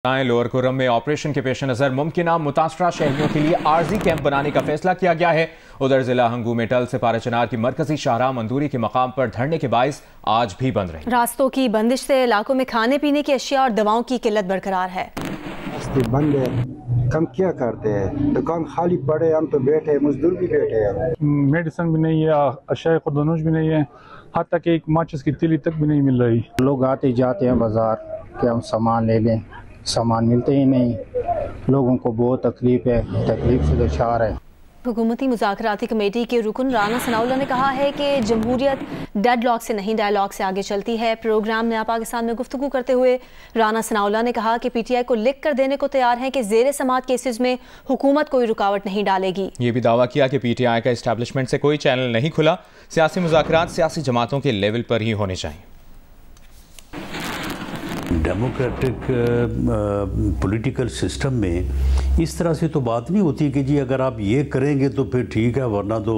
Lower Kurram में operation के पेश नजर मुमकिना मुतासरा शहरियों के लिए आर्जी कैंप बनाने का फैसला किया गया है। उधर जिला हंगू में टल से पाराचनार की मरकजी शाहराह मंदूरी के मकाम पर धरने के बाइस आज भी बंद रही। रास्तों की बंदिश से इलाकों में खाने पीने की अशिया और दवाओं की किल्लत बरकरार है। बंद है, कम क्या करते हैं, दुकान खाली पड़े, हम तो बैठे, मजदूर भी बैठे हैं, मेडिसिन भी नहीं है, अशिया खुर्दनूश भी नहीं है, हद तक एक माचिस की तिली तक भी नहीं मिल रही। लोग आते जाते हैं बाजार कि हम सामान ले लें, सामान मिलते ही नहीं। लोगों को बहुत तकलीफ से दुचार है। हुकूमती मुज़ाकराती कमेटी के रुकन राना सनाउल्लाह ने कहा है कि जमहूरियत डेडलॉक से नहीं डायलॉग से आगे चलती है। प्रोग्राम नया पाकिस्तान में गुफ्तगू करते हुए राना सनाउल्लाह ने कहा कि पीटीआई को लिख कर देने को तैयार हैं कि ज़ेर समात केसेस में हुकूमत कोई रुकावट नहीं डालेगी। ये भी दावा किया कि पीटीआई का एस्टैब्लिशमेंट से कोई चैनल नहीं खुला, सियासी मुज़ाकरात सियासी जमातों के लेवल पर ही होने चाहिए। डेमोक्रेटिक पॉलिटिकल सिस्टम में इस तरह से तो बात नहीं होती कि जी अगर आप ये करेंगे तो फिर ठीक है, वरना तो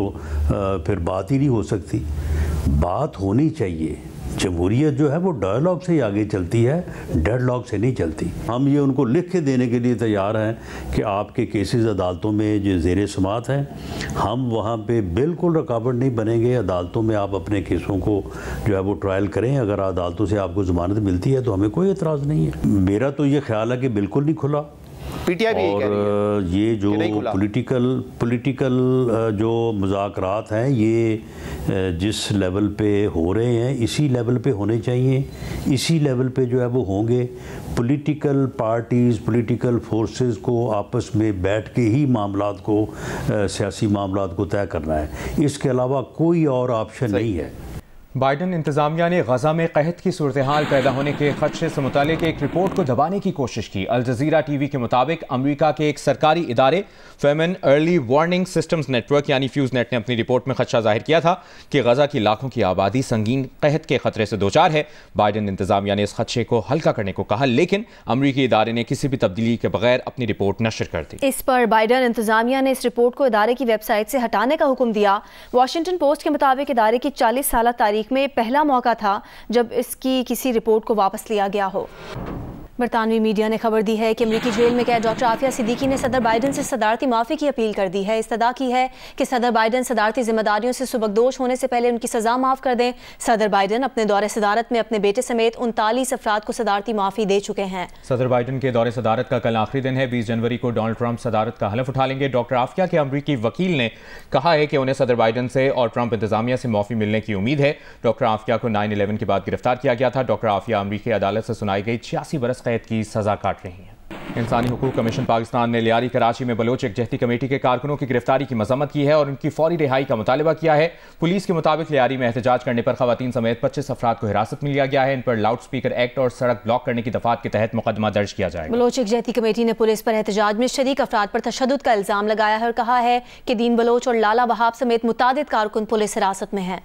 फिर बात ही नहीं हो सकती। बात होनी चाहिए। जमहूरियत जो है वो डायलॉग से ही आगे चलती है, डेडलॉक से नहीं चलती। हम ये उनको लिख के देने के लिए तैयार हैं कि आपके केसेस अदालतों में जो ज़ेर समात हैं, हम वहाँ पे बिल्कुल रुकावट नहीं बनेंगे। अदालतों में आप अपने केसों को जो है वो ट्रायल करें। अगर अदालतों से आपको ज़मानत मिलती है तो हमें कोई एतराज़ नहीं है। मेरा तो ये ख्याल है कि बिल्कुल नहीं खुला। और ये जो पॉलिटिकल जो मुज़ाकरात हैं ये जिस लेवल पे हो रहे हैं इसी लेवल पे होने चाहिए, इसी लेवल पे जो है वो होंगे। पॉलिटिकल पार्टीज़, पॉलिटिकल फोर्सेस को आपस में बैठ के ही मामलात को सियासी मामलात को तय करना है, इसके अलावा कोई और ऑप्शन नहीं है। बाइडन इंतजामिया ने गजा में कहत की सूरत हाल पैदा होने के खदशे से मुतालिक एक रिपोर्ट को दबाने की कोशिश की। अल जजीरा टीवी के मुताबिक अमरीका के एक सरकारी इदारे Feynman early warning systems network यानी फ्यूज नेट ने अपनी रिपोर्ट में खदशा जाहिर किया था कि गजा की लाखों की आबादी संगीन कहत के खतरे से दोचार है। बाइडन इंतजामिया ने इस खदशे को हल्का करने को कहा, लेकिन अमरीकी इदारे ने किसी भी तब्दीली के बगैर अपनी रिपोर्ट नशर कर दी। इस पर बाइडन इंतजामिया ने इस रिपोर्ट को इदारे की वेबसाइट से हटाने का हुक्म दिया। वाशिंगटन पोस्ट के मुताबिक इदारे की 40 साल तारीख में पहला मौका था जब इसकी किसी रिपोर्ट को वापस लिया गया हो। बरतानवी मीडिया ने खबर दी है कि अमरीकी जेल में कैद डॉक्टर आफिया सिद्दीकी ने सदर बाइडन से सदारती माफ़ी की अपील कर दी है। इस्तदा की है कि सदर बाइडन सदारती जिम्मेदारियों से सुबकदोश होने से पहले उनकी सज़ा माफ़ कर दें। सदर बाइडन अपने दौरे सदारत में अपने बेटे समेत 39 अफराद को सदारती माफ़ी दे चुके हैं। सदर बाइडन के दौरे सदारत का कल आखिरी दिन है। 20 जनवरी को डोनाल्ड ट्रंप सदारत का हलफ उठा लेंगे। डॉक्टर आफिया के अमरीकी वकील ने कहा है कि उन्हें सदर बाइडन से और ट्रंप इंतजामिया से माफ़ी मिलने की उम्मीद है। डॉक्टर आफिया को 9/11 के बाद गिरफ्तार किया गया था। डॉक्टर आफिया अमरीकी अदालत से सुनाई गई 86 बरस कैद की सजा काट रही हैं। इंसानी हुकूक कमीशन पाकिस्तान ने लियारी कराची में बलोच एकजहती कमेटी के कारकुनों की गिरफ्तारी की मजम्मत की है और उनकी फौरी रिहाई का मुतालबा किया है। पुलिस के मुताबिक लियारी में एहतजाज करने पर खवातीन समेत 25 अफराद को हिरासत में लिया गया है। इन पर लाउड स्पीकर एक्ट और सड़क ब्लॉक करने की दफात के तहत मुकदमा दर्ज किया जाएगा। बलोच एकजहती कमेटी ने पुलिस पर एहतजाज में शरीक अफराद पर तशद्दुद का इल्जाम लगाया है और कहा है कि दीन बलोच और लाला वहाब समेत मुतादिद कारकुन पुलिस हिरासत में हैं।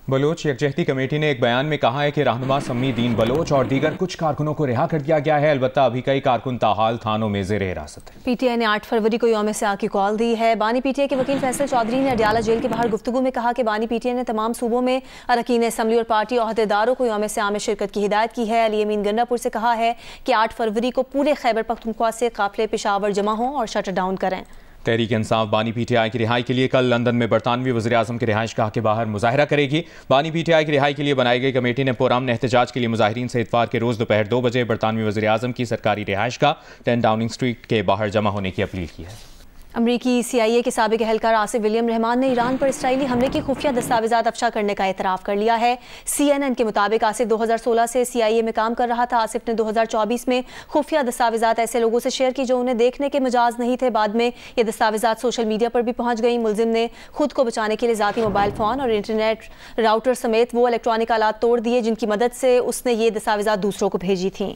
बलोच यकजहती कमेटी ने एक बयान में कहा है कि रहनुमा सम्मी दीन बलोच और दीगर कुछ कारकुनों को रिहा कर दिया गया है। अलबत्ता अभी कई कारकुन ताहाल थानों में ज़ेर हिरासत है। पीटीआई ने 8 फरवरी को यौम सियाह की कॉल दी है। बानी पीटीआई के वकील फैसल चौधरी ने अडियाला जेल के बाहर गुफ्तगू में कहा कि बानी पीटीआई ने तमाम सूबों में अरकान असम्बली और पार्टी अहदेदारों को यौम सियाह में शिरकत की हिदायत की है। अली अमीन गंडापुर से कहा है कि 8 फरवरी को पूरे खैबर पख्तूनख्वा से काफिले पेशावर जमा हों और शटर डाउन करें। तहरीक इंसाफ बानी पीटीआई की रिहाई के लिए कल लंदन में बरतानवी वज़ीर आज़म के रिहाइशगाह के बाहर मुजाहरा करेगी। बानी पीटीआई की रिहाई के लिए बनाई गई कमेटी ने पुरअमन एहतजाज के लिए मुजाहिरीन से इतवार के रोज़ दोपहर 2 बजे बरतानवी वज़ीर आज़म की सरकारी रिहाइशगाह 10 डाउनिंग स्ट्रीट के बाहर जमा होने की अपील की है। अमरीकी CIA के साबिक एहलकार आसिफ विलियम रहमान ने ईरान पर इसराइली हमले की खुफिया दस्तावेजात अफशा करने का एतराफ़ कर लिया है। CNN के मुताबिक आसिफ 2016 से CIA में काम कर रहा था। आसिफ ने 2024 में खुफिया दस्तावेजात ऐसे लोगों से शेयर की जो उन्हें देखने के मजाज नहीं थे। बाद में ये दस्तावेजात सोशल मीडिया पर भी पहुंच गई। मुलजिम ने खुद को बचाने के लिए ज़ाती मोबाइल फ़ोन और इंटरनेट राउटर समेत वो इलेक्ट्रॉनिक आलात तोड़ दिए जिनकी मदद से उसने ये दस्तावेजात दूसरों को भेजी थी।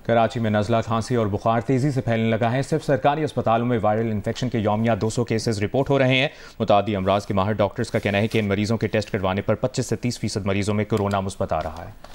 कराची में नज़ला, खांसी और बुखार तेज़ी से फैलने लगा है। सिर्फ सरकारी अस्पतालों में वायरल इन्फेक्शन के यौमिया 200 केसेस रिपोर्ट हो रहे हैं। मुतादी अमराज के माहिर डॉक्टर्स का कहना है कि इन मरीजों के टेस्ट करवाने पर 25 से 30% मरीजों में कोरोना मुस्बत आ रहा है।